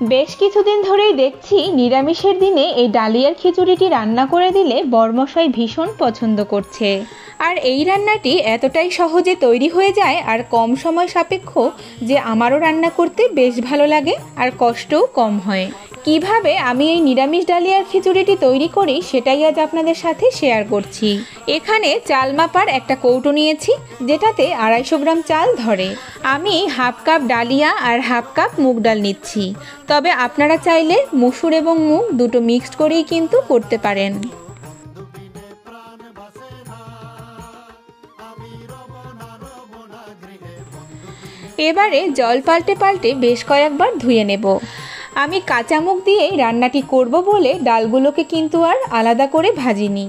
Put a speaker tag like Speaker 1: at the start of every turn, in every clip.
Speaker 1: বেশ কিছুদিন ধরেই দেখছি নিরামিষের দিনে এই ডালিয়ার খিচুড়িটি রান্না করে দিলে বরমশাই ভীষণ পছন্দ করছে। আর এই রান্নাটি এতটাই সহজে তৈরি হয়ে যায় আর কম সময় সাপেক্ষ যে আমারও রান্না করতে বেশ ভালো লাগে আর কষ্টও কম হয়। কিভাবে আমি এই নিরামিষ ডালিয়ার খিচুড়িটি তৈরি করি সেটাই আজ আপনাদের সাথে শেয়ার করছি। এখানে চাল মাপার একটা কৌটো নিয়েছি, যেটাতে 250 গ্রাম চাল ধরে। আমি হাফ কাপ ডালিয়া আর হাফ কাপ মুগ ডাল নিচ্ছি, তবে আপনারা চাইলে মসুর এবং মুগ দুটো মিক্সড করেই কিন্তু করতে পারেন। এবারে জল পাল্টে পাল্টে বেশ কয়েকবার ধুয়ে নেব। আমি কাঁচা মুগ দিয়েই রান্নাটি করব বলে ডালগুলোকে কিন্তু আর আলাদা করে ভাজিনি।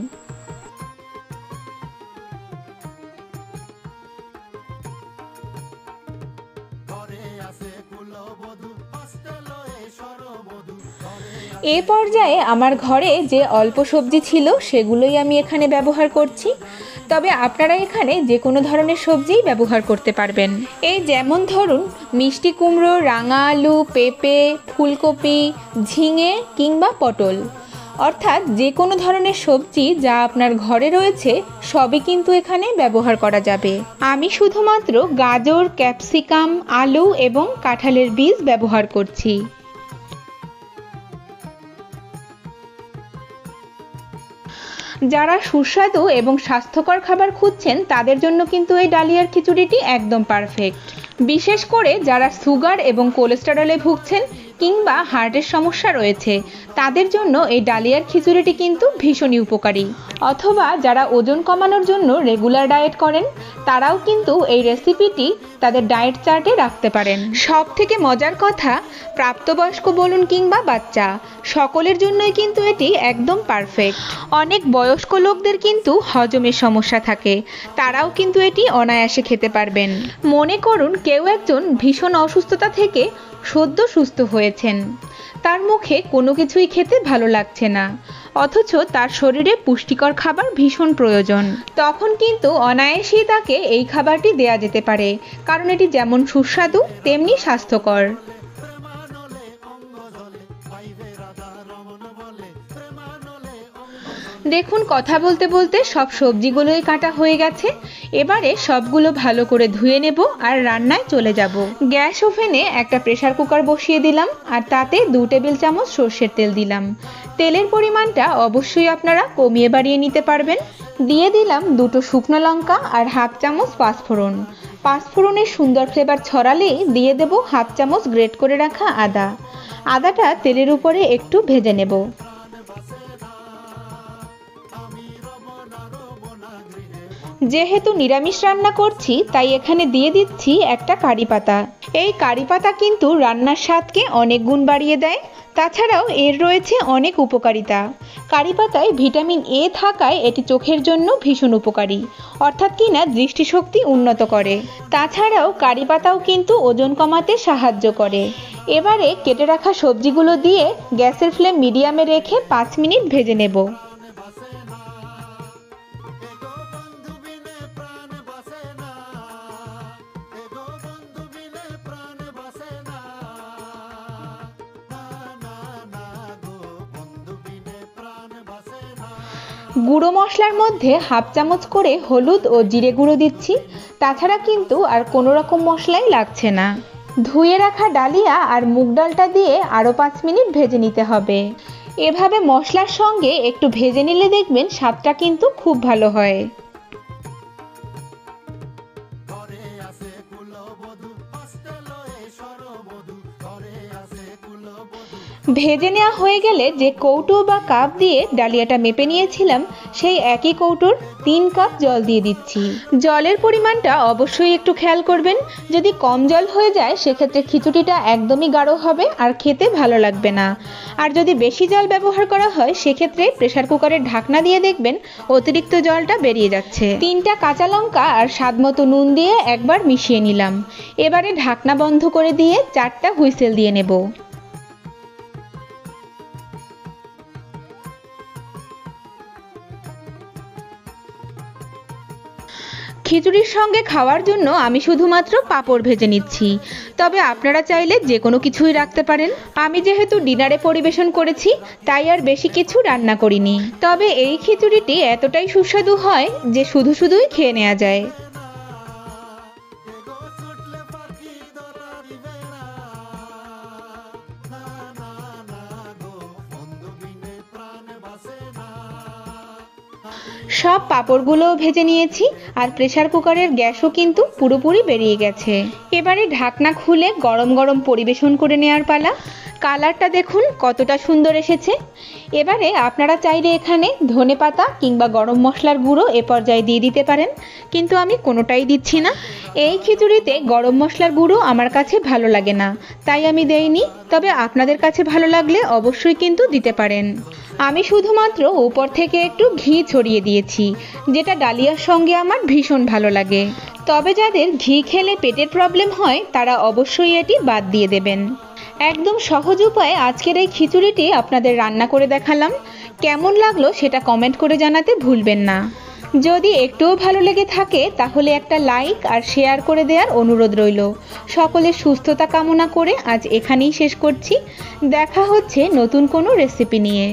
Speaker 1: এ পর্যায়ে আমার ঘরে যে অল্প সবজি ছিল সেগুলোই আমি এখানে ব্যবহার করছি, তবে আপনারা এখানে যে কোনো ধরনের সবজিই ব্যবহার করতে পারবেন। এই যেমন ধরুন মিষ্টি কুমড়ো, রাঙা আলু, পেঁপে, ফুলকপি, ঝিঙে কিংবা পটল, অর্থাৎ যে কোনো ধরনের সবজি যা আপনার ঘরে রয়েছে সবই কিন্তু এখানে ব্যবহার করা যাবে। আমি শুধুমাত্র গাজর, ক্যাপসিকাম, আলু এবং কাঁঠালের বীজ ব্যবহার করছি। যারা সুস্বাদু এবং স্বাস্থ্যকর খাবার খুঁজছেন তাদের জন্য কিন্তু এই ডালিয়ার খিচুড়িটি একদম পারফেক্ট। বিশেষ করে যারা সুগার এবং কোলেস্টেরলে ভুগছেন কিংবা হার্টের সমস্যা রয়েছে তাদের জন্য এই ডালিয়ার খিচুড়িটি কিন্তু ভীষণই উপকারী। অথবা যারা ওজন কমানোর জন্য রেগুলার ডায়েট করেন তারাও কিন্তু এই রেসিপিটি তাদের ডায়েট চার্টে রাখতে পারেন। সব থেকে মজার কথা, প্রাপ্তবয়স্ক বলুন কিংবা বাচ্চা, সকলের জন্যই কিন্তু এটি একদম পারফেক্ট। অনেক বয়স্ক লোকদের কিন্তু হজমের সমস্যা থাকে, তারাও কিন্তু এটি অনায়াসে খেতে পারবেন। মনে করুন কেউ একজন ভীষণ অসুস্থতা থেকে সদ্য সুস্থ হয়েছেন, তার মুখে কোনো কিছুই খেতে ভালো লাগছে না, অথচ তার শরীরে পুষ্টিকর খাবার ভীষণ প্রয়োজন। তখন কিন্তু অনায়াসেই তাকে এই খাবারটি দেয়া যেতে পারে, কারণ এটি যেমন সুস্বাদু তেমনি স্বাস্থ্যকর। দেখুন কথা বলতে বলতে সব সবজিগুলোই কাটা হয়ে গেছে। এবারে সবগুলো ভালো করে ধুয়ে নেব আর রান্নায় চলে যাব। গ্যাস ওভেনে একটা প্রেসার কুকার বসিয়ে দিলাম আর তাতে 2 টেবিল চামচ সর্ষের তেল দিলাম। তেলের পরিমাণটা অবশ্যই আপনারা কমিয়ে বাড়িয়ে নিতে পারবেন। দিয়ে দিলাম 2টো শুকনো লঙ্কা আর হাফ চামচ পাঁচফোড়ন। পাঁচফোড়নের সুন্দর ফ্লেভার ছড়ালেই দিয়ে দেব হাফ চামচ গ্রেট করে রাখা আদা। আদাটা তেলের উপরে একটু ভেজে নেব। যেহেতু নিরামিষ রান্না করছি তাই এখানে দিয়ে দিচ্ছি একটা কারি পাতা। এই কারি পাতা কিন্তু রান্নার স্বাদকে অনেক গুণ বাড়িয়ে দেয়, তাছাড়াও এর রয়েছে অনেক উপকারিতা। কারি পাতায় ভিটামিন এ থাকায় এটি চোখের জন্য ভীষণ উপকারী, অর্থাৎ কিনা দৃষ্টিশক্তি উন্নত করে। তাছাড়াও কারি পাতাও কিন্তু ওজন কমাতে সাহায্য করে। এবারে কেটে রাখা সবজিগুলো দিয়ে গ্যাসের ফ্লেম মিডিয়ামে রেখে 5 মিনিট ভেজে নেব। গুঁড়ো মশলার মধ্যে হাফ চামচ করে হলুদ ও জিরে গুঁড়ো দিচ্ছি, তাছাড়া কিন্তু আর কোনো রকম মশলাই লাগছে না। ধুয়ে রাখা ডালিয়া আর মুগ ডালটা দিয়ে আরও 5 মিনিট ভেজে নিতে হবে। এভাবে মশলার সঙ্গে একটু ভেজে নিলে দেখবেন স্বাদটা কিন্তু খুব ভালো হয়। ভেজে নেওয়া হয়ে গেলে যে কৌটো বা কাপ দিয়ে ডালিয়াটা মেপে নিয়েছিলাম সেই একই কৌটোর 3 কাপ জল দিয়ে দিচ্ছি। জলের পরিমাণটা অবশ্যই একটু খেয়াল করবেন, যদি কম জল হয়ে যায় সেক্ষেত্রে খিচুড়িটা একদমই গাঢ় হবে আর খেতে ভালো লাগবে না। আর যদি বেশি জল ব্যবহার করা হয় সেক্ষেত্রে প্রেসার কুকারের ঢাকনা দিয়ে দেখবেন অতিরিক্ত জলটা বেরিয়ে যাচ্ছে। 3টা কাঁচা লঙ্কা আর স্বাদমতো নুন দিয়ে একবার মিশিয়ে নিলাম। এবারে ঢাকনা বন্ধ করে দিয়ে 4টা হুইসেল দিয়ে নেব। খিচুড়ির সঙ্গে খাওয়ার জন্য আমি শুধুমাত্র পাঁপড় ভেজে নিচ্ছি, তবে আপনারা চাইলে যে কোনো কিছুই রাখতে পারেন। আমি যেহেতু ডিনারে পরিবেশন করেছি তাই আর বেশি কিছু রান্না করিনি, তবে এই খিচুড়িটি এতটাই সুস্বাদু হয় যে শুধুই খেয়ে নেওয়া যায়। সব পাঁপড়গুলোও ভেজে নিয়েছি আর প্রেসার কুকারের গ্যাসও কিন্তু পুরোপুরি বেরিয়ে গেছে। এবারে ঢাকনা খুলে গরম গরম পরিবেশন করে নেওয়ার পালা। কালারটা দেখুন কতটা সুন্দর এসেছে। এবারে আপনারা চাইলে এখানে ধনেপাতা কিংবা গরম মশলার গুঁড়ো এ পর্যায়ে দিয়ে দিতে পারেন, কিন্তু আমি কোনোটাই দিচ্ছি না। এই খিচুড়িতে গরম মশলার গুঁড়ো আমার কাছে ভালো লাগে না, তাই আমি দেইনি, তবে আপনাদের কাছে ভালো লাগলে অবশ্যই কিন্তু দিতে পারেন। আমি শুধুমাত্র উপর থেকে একটু ঘি ছড়িয়ে দিয়েছি, যেটা ডালিয়ার সঙ্গে আমার ভীষণ ভালো লাগে। তবে যাদের ঘি খেলে পেটের প্রবলেম হয় তারা অবশ্যই এটি বাদ দিয়ে দেবেন। একদম সহজ উপায়ে আজকের এই খিচুড়িটি আপনাদের রান্না করে দেখালাম। কেমন লাগলো সেটা কমেন্ট করে জানাতে ভুলবেন না। যদি একটুও ভালো লেগে থাকে তাহলে একটা লাইক আর শেয়ার করে দেওয়ার অনুরোধ রইল। সকলের সুস্থতা কামনা করে আজ এখানেই শেষ করছি। দেখা হচ্ছে নতুন কোনো রেসিপি নিয়ে।